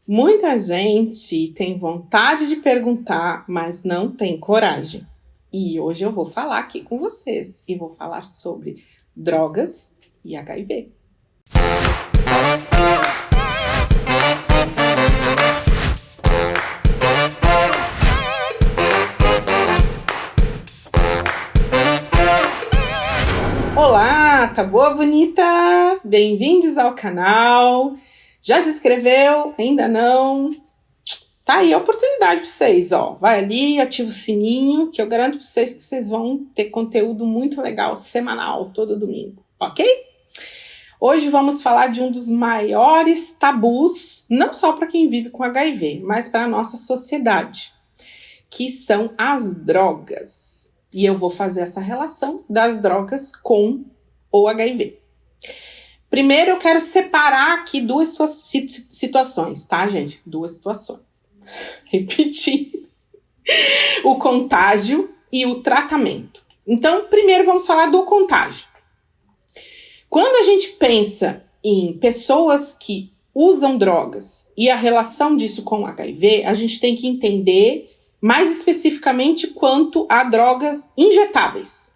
Muita gente tem vontade de perguntar, mas não tem coragem. E hoje eu vou falar aqui com vocês e vou falar sobre drogas e HIV. Olá, tá boa, bonita? Bem-vindos ao canal. Já se inscreveu? Ainda não? Tá aí a oportunidade para vocês, ó. Vai ali, ativa o sininho, que eu garanto para vocês que vocês vão ter conteúdo muito legal, semanal, todo domingo, ok? Hoje vamos falar de um dos maiores tabus, não só para quem vive com HIV, mas para a nossa sociedade, que são as drogas. E eu vou fazer essa relação das drogas com o HIV. Primeiro, eu quero separar aqui duas situações, tá, gente? Duas situações. Repetindo. O contágio e o tratamento. Então, primeiro vamos falar do contágio. Quando a gente pensa em pessoas que usam drogas e a relação disso com o HIV, a gente tem que entender mais especificamente quanto a drogas injetáveis.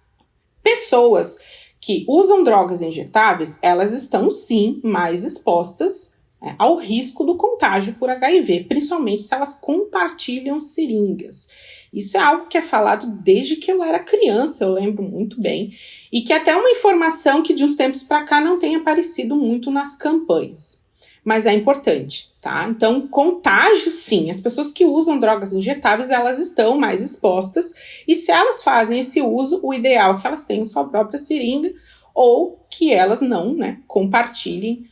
Pessoas que usam drogas injetáveis, elas estão sim mais expostas ao risco do contágio por HIV, principalmente se elas compartilham seringas. Isso é algo que é falado desde que eu era criança, eu lembro muito bem, e que até uma informação que de uns tempos para cá não tem aparecido muito nas campanhas. Mas é importante, tá? Então, contágio, sim. As pessoas que usam drogas injetáveis, elas estão mais expostas. E se elas fazem esse uso, o ideal é que elas tenham sua própria seringa ou que elas não, compartilhem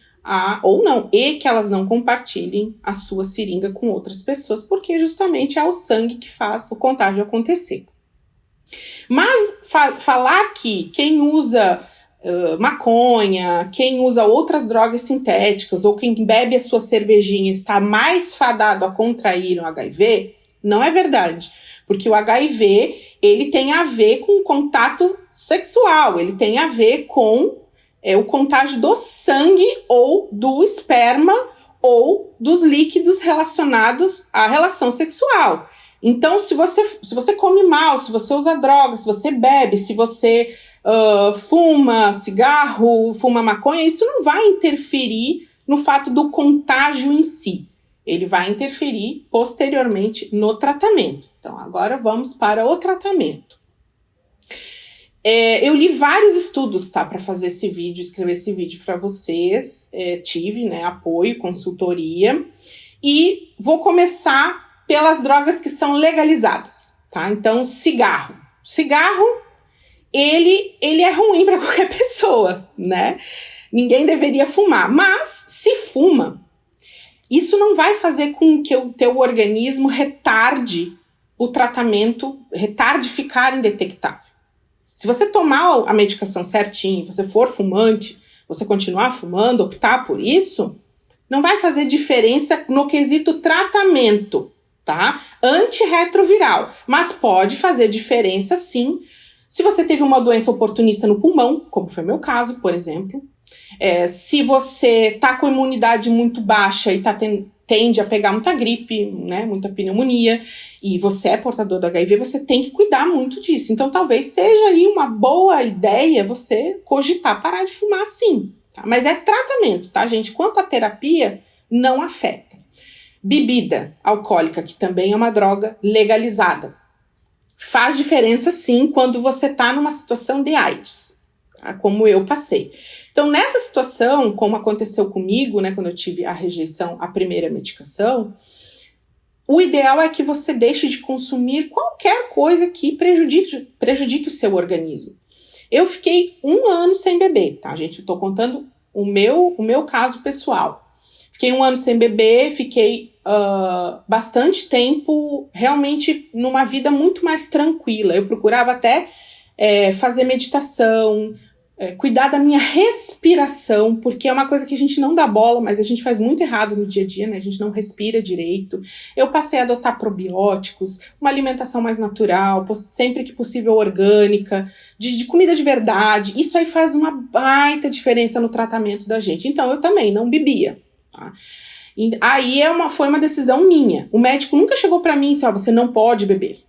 que elas não compartilhem a sua seringa com outras pessoas, porque justamente é o sangue que faz o contágio acontecer. Mas falar que quem usa maconha, quem usa outras drogas sintéticas ou quem bebe a sua cervejinha está mais fadado a contrair o HIV, não é verdade. Porque o HIV, ele tem a ver com o contato sexual, ele tem a ver com o contágio do sangue ou do esperma ou dos líquidos relacionados à relação sexual. Então, se você come mal, se você usa drogas, se você bebe, se você fuma cigarro, fuma maconha, isso não vai interferir no fato do contágio em si. Ele vai interferir posteriormente no tratamento. Então, agora vamos para o tratamento. Eu li vários estudos, tá, para fazer esse vídeo, escrever esse vídeo para vocês. Tive, apoio, consultoria. E vou começar pelas drogas que são legalizadas, tá? Então, cigarro. Cigarro, ele é ruim para qualquer pessoa, né? Ninguém deveria fumar, mas se fuma, isso não vai fazer com que o teu organismo retarde o tratamento, retarde ficar indetectável. Se você tomar a medicação certinho, você for fumante, você continuar fumando, optar por isso, não vai fazer diferença no quesito tratamento, tá? Antirretroviral, mas pode fazer diferença sim. Se você teve uma doença oportunista no pulmão, como foi meu caso, por exemplo, se você tá com imunidade muito baixa e tende a pegar muita gripe, muita pneumonia, e você é portador do HIV, você tem que cuidar muito disso. Então, talvez seja aí uma boa ideia você cogitar parar de fumar sim. Tá? Mas é tratamento, tá, gente? Quanto à terapia, não afeta. Bebida alcoólica, que também é uma droga legalizada. Faz diferença sim quando você está numa situação de AIDS, tá? Como eu passei. Então, nessa situação, como aconteceu comigo, quando eu tive a rejeição à primeira medicação, o ideal é que você deixe de consumir qualquer coisa que prejudique o seu organismo. Eu fiquei 1 ano sem beber, tá, gente? Eu tô contando o meu caso pessoal. Fiquei 1 ano sem beber, fiquei bastante tempo realmente numa vida muito mais tranquila. Eu procurava até fazer meditação, cuidar da minha respiração, porque é uma coisa que a gente não dá bola, mas a gente faz muito errado no dia a dia, A gente não respira direito. Eu passei a adotar probióticos, uma alimentação mais natural, sempre que possível orgânica, de comida de verdade. Isso aí faz uma baita diferença no tratamento da gente. Então, eu também não bebia, tá? E aí foi uma decisão minha. O médico nunca chegou para mim e disse, você não pode beber.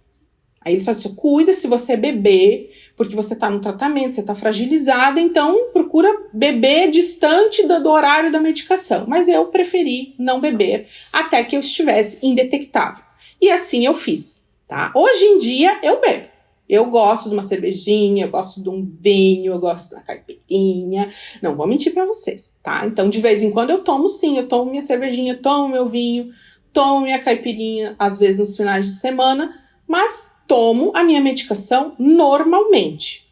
Aí ele só disse, cuida se você beber, porque você está no tratamento, você está fragilizada, então procura beber distante do horário da medicação. Mas eu preferi não beber até que eu estivesse indetectável. E assim eu fiz, tá? Hoje em dia eu bebo. Eu gosto de uma cervejinha, eu gosto de um vinho, eu gosto de uma caipirinha. Não vou mentir pra vocês, tá? Então, de vez em quando eu tomo sim, eu tomo minha cervejinha, tomo meu vinho, tomo minha caipirinha, às vezes nos finais de semana, mas tomo a minha medicação normalmente.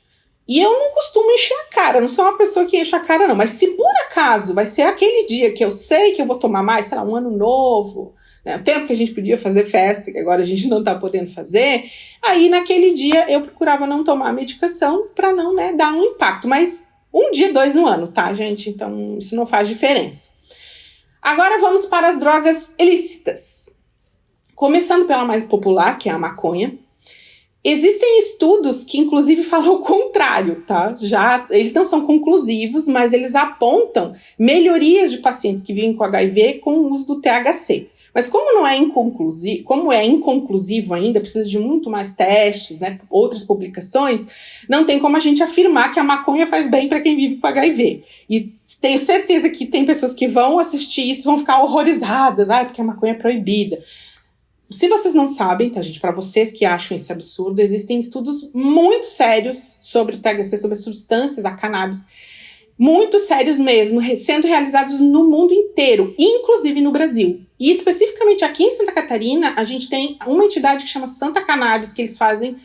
E eu não costumo encher a cara, não sou uma pessoa que enche a cara não, mas se por acaso vai ser aquele dia que eu sei que eu vou tomar mais, sei lá, um ano novo, né, o tempo que a gente podia fazer festa, que agora a gente não tá podendo fazer, aí naquele dia eu procurava não tomar a medicação para não, né, dar um impacto, mas 1 dia, 2 no ano, tá, gente? Então isso não faz diferença. Agora vamos para as drogas ilícitas. Começando pela mais popular, que é a maconha. Existem estudos que, inclusive, falam o contrário, tá? Eles não são conclusivos, mas eles apontam melhorias de pacientes que vivem com HIV com o uso do THC. Mas como é inconclusivo ainda, precisa de muito mais testes, né? Outras publicações, não tem como a gente afirmar que a maconha faz bem para quem vive com HIV. E tenho certeza que tem pessoas que vão assistir isso e vão ficar horrorizadas, porque a maconha é proibida. Se vocês não sabem, tá, gente, para vocês que acham isso absurdo, existem estudos muito sérios sobre o THC, sobre as substâncias, a cannabis, muito sérios mesmo, sendo realizados no mundo inteiro, inclusive no Brasil. E especificamente aqui em Santa Catarina, a gente tem uma entidade que chama Santa Cannabis, que eles fazem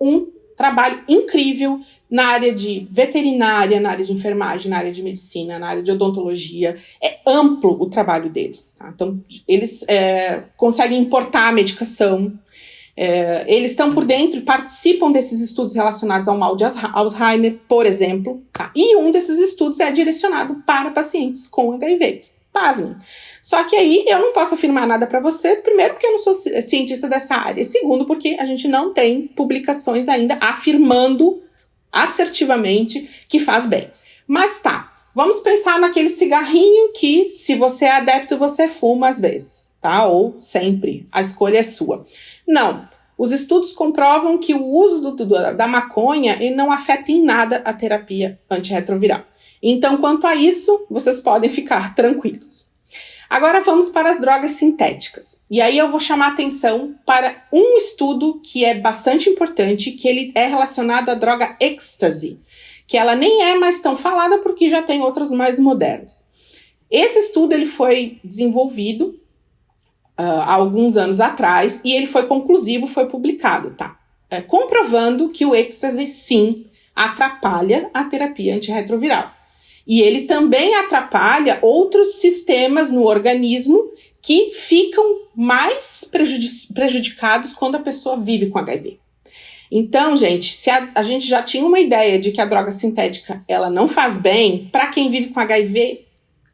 um trabalho incrível na área de veterinária, na área de enfermagem, na área de medicina, na área de odontologia. É amplo o trabalho deles, tá? Então, eles conseguem importar a medicação, eles estão por dentro e participam desses estudos relacionados ao mal de Alzheimer, por exemplo, tá? E um desses estudos é direcionado para pacientes com HIV. Pasmem. Só que aí eu não posso afirmar nada para vocês, primeiro porque eu não sou cientista dessa área, e segundo porque a gente não tem publicações ainda afirmando assertivamente que faz bem. Mas tá, vamos pensar naquele cigarrinho que, se você é adepto, você fuma às vezes, tá? Ou sempre, a escolha é sua. Não, os estudos comprovam que o uso da maconha ele não afeta em nada a terapia antirretroviral. Então, quanto a isso, vocês podem ficar tranquilos. Agora vamos para as drogas sintéticas. E aí eu vou chamar atenção para um estudo que é bastante importante, que ele é relacionado à droga êxtase, que ela nem é mais tão falada porque já tem outras mais modernas. Esse estudo ele foi desenvolvido há alguns anos atrás e ele foi conclusivo, foi publicado, tá? Comprovando que o êxtase, sim, atrapalha a terapia antirretroviral. E ele também atrapalha outros sistemas no organismo que ficam mais prejudicados quando a pessoa vive com HIV. Então, gente, se a gente já tinha uma ideia de que a droga sintética ela não faz bem, para quem vive com HIV,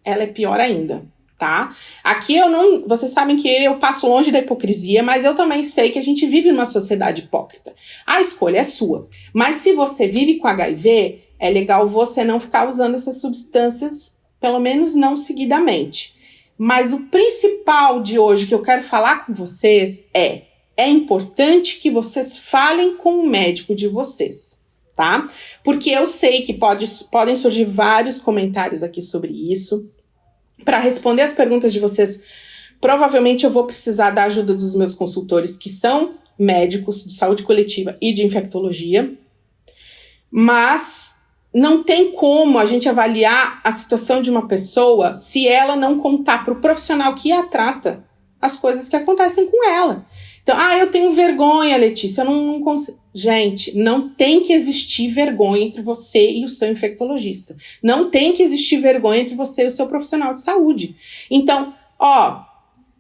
ela é pior ainda, tá? Aqui vocês sabem que eu passo longe da hipocrisia, mas eu também sei que a gente vive numa sociedade hipócrita. A escolha é sua. Mas se você vive com HIV, é legal você não ficar usando essas substâncias, pelo menos não seguidamente. Mas o principal de hoje que eu quero falar com vocês é importante que vocês falem com o médico de vocês, tá? Porque eu sei que podem surgir vários comentários aqui sobre isso. Para responder as perguntas de vocês, provavelmente eu vou precisar da ajuda dos meus consultores, que são médicos de saúde coletiva e de infectologia. Mas não tem como a gente avaliar a situação de uma pessoa se ela não contar para o profissional que a trata as coisas que acontecem com ela. Então, eu tenho vergonha, Letícia, eu não consigo. Gente, não tem que existir vergonha entre você e o seu infectologista. Não tem que existir vergonha entre você e o seu profissional de saúde. Então,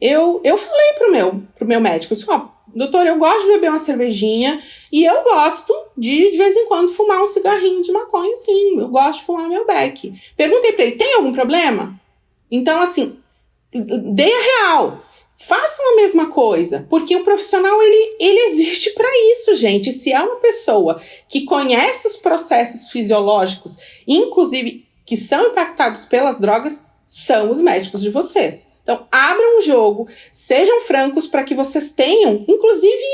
eu falei pro meu médico, assim, doutor, eu gosto de beber uma cervejinha e eu gosto de vez em quando, fumar um cigarrinho de maconha, sim. Eu gosto de fumar meu beck. Perguntei pra ele, tem algum problema? Então, assim, dei a real. Façam a mesma coisa, porque o profissional, ele existe para isso, gente. Se é uma pessoa que conhece os processos fisiológicos, inclusive que são impactados pelas drogas, são os médicos de vocês. Então, abram o jogo, sejam francos para que vocês tenham, inclusive,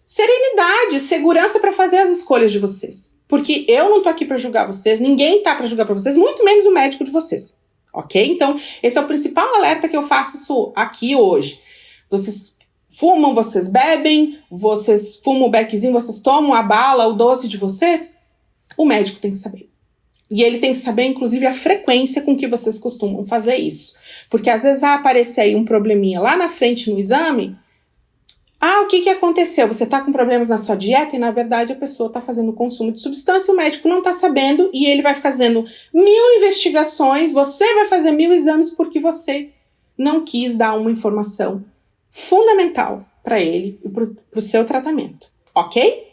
serenidade, segurança para fazer as escolhas de vocês. Porque eu não tô aqui para julgar vocês, ninguém tá para julgar para vocês, muito menos o médico de vocês, ok? Então, esse é o principal alerta que eu faço aqui hoje. Vocês fumam, vocês bebem, vocês fumam o beckzinho, vocês tomam a bala, o doce de vocês, o médico tem que saber. E ele tem que saber, inclusive, a frequência com que vocês costumam fazer isso. Porque às vezes vai aparecer aí um probleminha lá na frente no exame. O que aconteceu? Você está com problemas na sua dieta e, na verdade, a pessoa está fazendo consumo de substância, o médico não está sabendo e ele vai fazendo 1000 investigações, você vai fazer 1000 exames porque você não quis dar uma informação fundamental para ele e para o seu tratamento, ok?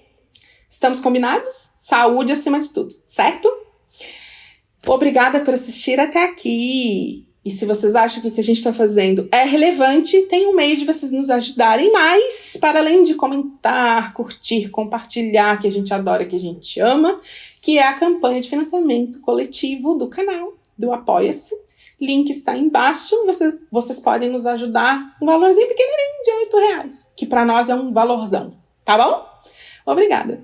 Estamos combinados? Saúde acima de tudo, certo? Obrigada por assistir até aqui. E se vocês acham que o que a gente está fazendo é relevante, tem um meio de vocês nos ajudarem mais, para além de comentar, curtir, compartilhar, que a gente adora, que a gente ama, que é a campanha de financiamento coletivo do canal, do Apoia-se. Link está embaixo, vocês podem nos ajudar um valorzinho pequenininho de R$8, que para nós é um valorzão, tá bom? Obrigada!